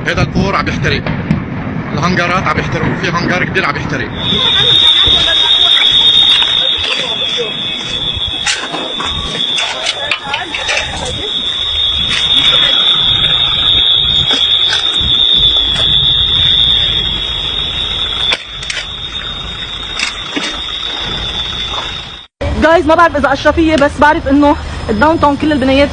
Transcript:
هذا البور عم يحترق، الهنجرات عم يحترقوا، في هنجر كبير عم يحترق. جايز ما بعرف اذا اشرفيه، بس بعرف انه الداون تاون كل البنايات